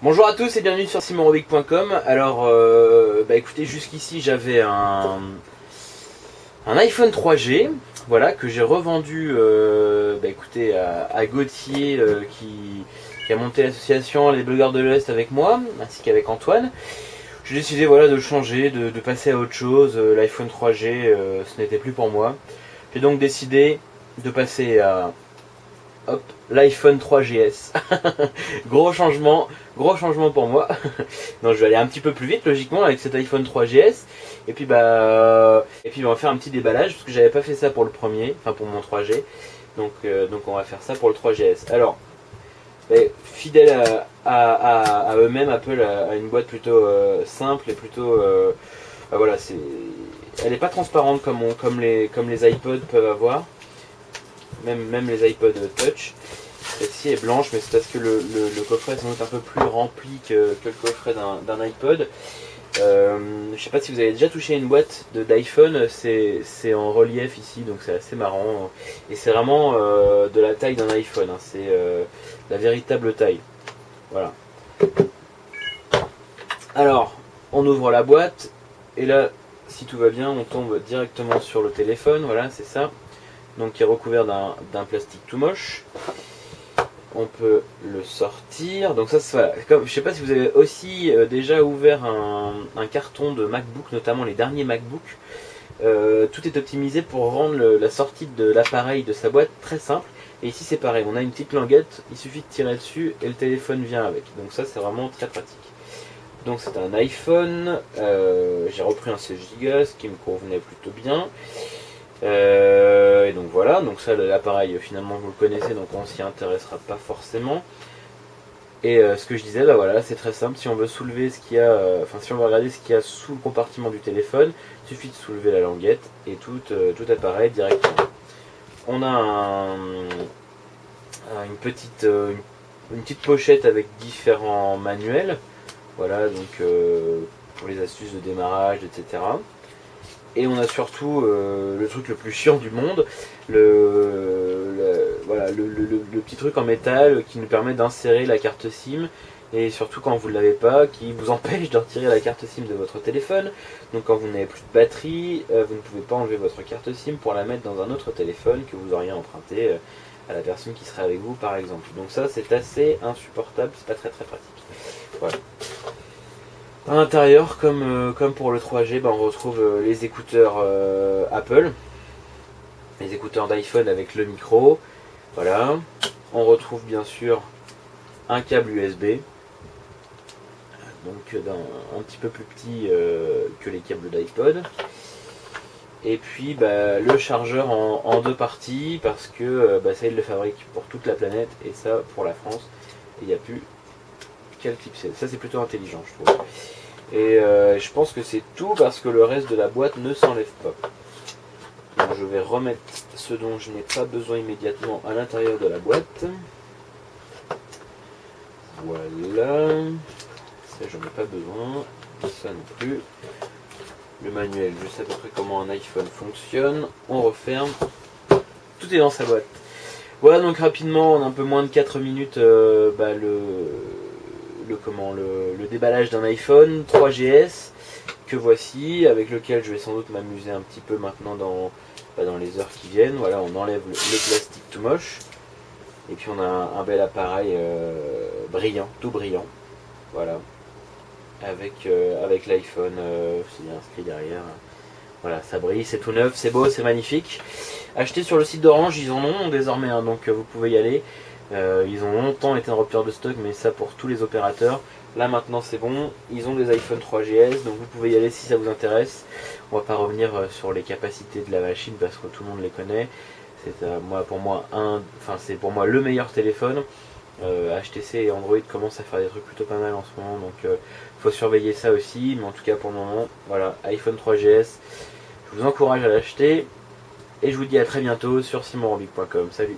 Bonjour à tous et bienvenue sur simonrobic.com. Alors, écoutez, jusqu'ici j'avais un iPhone 3G, voilà, que j'ai revendu écoutez, à Gauthier qui a monté l'association Les Blogueurs de l'Est avec moi, ainsi qu'avec Antoine. J'ai décidé voilà, de changer, de passer à autre chose. L'iPhone 3G, ce n'était plus pour moi. J'ai donc décidé de passer à l'iPhone 3GS. Gros changement pour moi. Non, je vais aller un petit peu plus vite logiquement avec cet iPhone 3GS. Et puis on va faire un petit déballage parce que j'avais pas fait ça pour le premier, enfin pour mon 3G. Donc on va faire ça pour le 3GS. Alors, fidèle à eux-mêmes, Apple a une boîte plutôt simple et plutôt voilà, elle n'est pas transparente comme les iPods peuvent avoir. Même les iPod Touch. Celle-ci est blanche, mais c'est parce que le coffret est sans doute un peu plus rempli que le coffret d'un iPod. Je sais pas si vous avez déjà touché une boîte d'iPhone, c'est en relief ici, donc c'est assez marrant. Et c'est vraiment de la taille d'un iPhone, hein. C'est la véritable taille. Voilà. Alors, on ouvre la boîte, et là, si tout va bien, on tombe directement sur le téléphone, voilà, c'est ça. Donc qui est recouvert d'un plastique tout moche. On peut le sortir. Donc ça, voilà. Comme, je sais pas si vous avez aussi déjà ouvert un carton de MacBook, notamment les derniers MacBook. Tout est optimisé pour rendre la sortie de l'appareil de sa boîte très simple. Et ici c'est pareil, on a une petite languette, il suffit de tirer dessus et le téléphone vient avec. Donc ça c'est vraiment très pratique. Donc c'est un iPhone, j'ai repris un 16 Go, ce qui me convenait plutôt bien. Et donc voilà, donc ça l'appareil finalement vous le connaissez, donc on s'y intéressera pas forcément. Et ce que je disais, voilà, c'est très simple, si on veut soulever ce qu'il y a, si on veut regarder ce qu'il y a sous le compartiment du téléphone, il suffit de soulever la languette et tout apparaît directement. On a une petite pochette avec différents manuels, voilà, donc pour les astuces de démarrage, etc. Et on a surtout le truc le plus chiant du monde, le petit truc en métal qui nous permet d'insérer la carte SIM, et surtout quand vous ne l'avez pas, qui vous empêche de retirer la carte SIM de votre téléphone. Donc quand vous n'avez plus de batterie, vous ne pouvez pas enlever votre carte SIM pour la mettre dans un autre téléphone que vous auriez emprunté à la personne qui serait avec vous par exemple. Donc ça c'est assez insupportable, c'est pas très très pratique. Voilà. À l'intérieur, comme pour le 3G, on retrouve les écouteurs Apple, les écouteurs d'iPhone avec le micro, voilà. On retrouve bien sûr un câble USB, donc un petit peu plus petit que les câbles d'iPod. Et puis le chargeur en deux parties, parce que ça il le fabrique pour toute la planète, et ça pour la France, il n'y a plus qu'à le clipser. Ça c'est plutôt intelligent je trouve. Et je pense que c'est tout parce que le reste de la boîte ne s'enlève pas. Donc je vais remettre ce dont je n'ai pas besoin immédiatement à l'intérieur de la boîte. Voilà. Ça j'en ai pas besoin. Ça non plus. Le manuel, je sais à peu près comment un iPhone fonctionne. On referme. Tout est dans sa boîte. Voilà, donc rapidement, en un peu moins de 4 minutes, le déballage d'un iPhone 3GS que voici, avec lequel je vais sans doute m'amuser un petit peu maintenant dans les heures qui viennent. Voilà, on enlève le plastique tout moche, et puis on a un bel appareil brillant, tout brillant, voilà, avec l'iPhone, c'est inscrit derrière. Voilà, ça brille, c'est tout neuf, c'est beau, c'est magnifique. Acheté sur le site d'Orange, ils en ont désormais, hein, donc vous pouvez y aller. Ils ont longtemps été en rupture de stock, mais ça pour tous les opérateurs. Là maintenant c'est bon, ils ont des iPhone 3GS, donc vous pouvez y aller si ça vous intéresse. On va pas revenir sur les capacités de la machine parce que tout le monde les connaît. C'est pour moi le meilleur téléphone. HTC et Android commencent à faire des trucs plutôt pas mal en ce moment, donc faut surveiller ça aussi. Mais en tout cas pour le moment, voilà, iPhone 3GS. Je vous encourage à l'acheter et je vous dis à très bientôt sur simonrobic.com. Salut.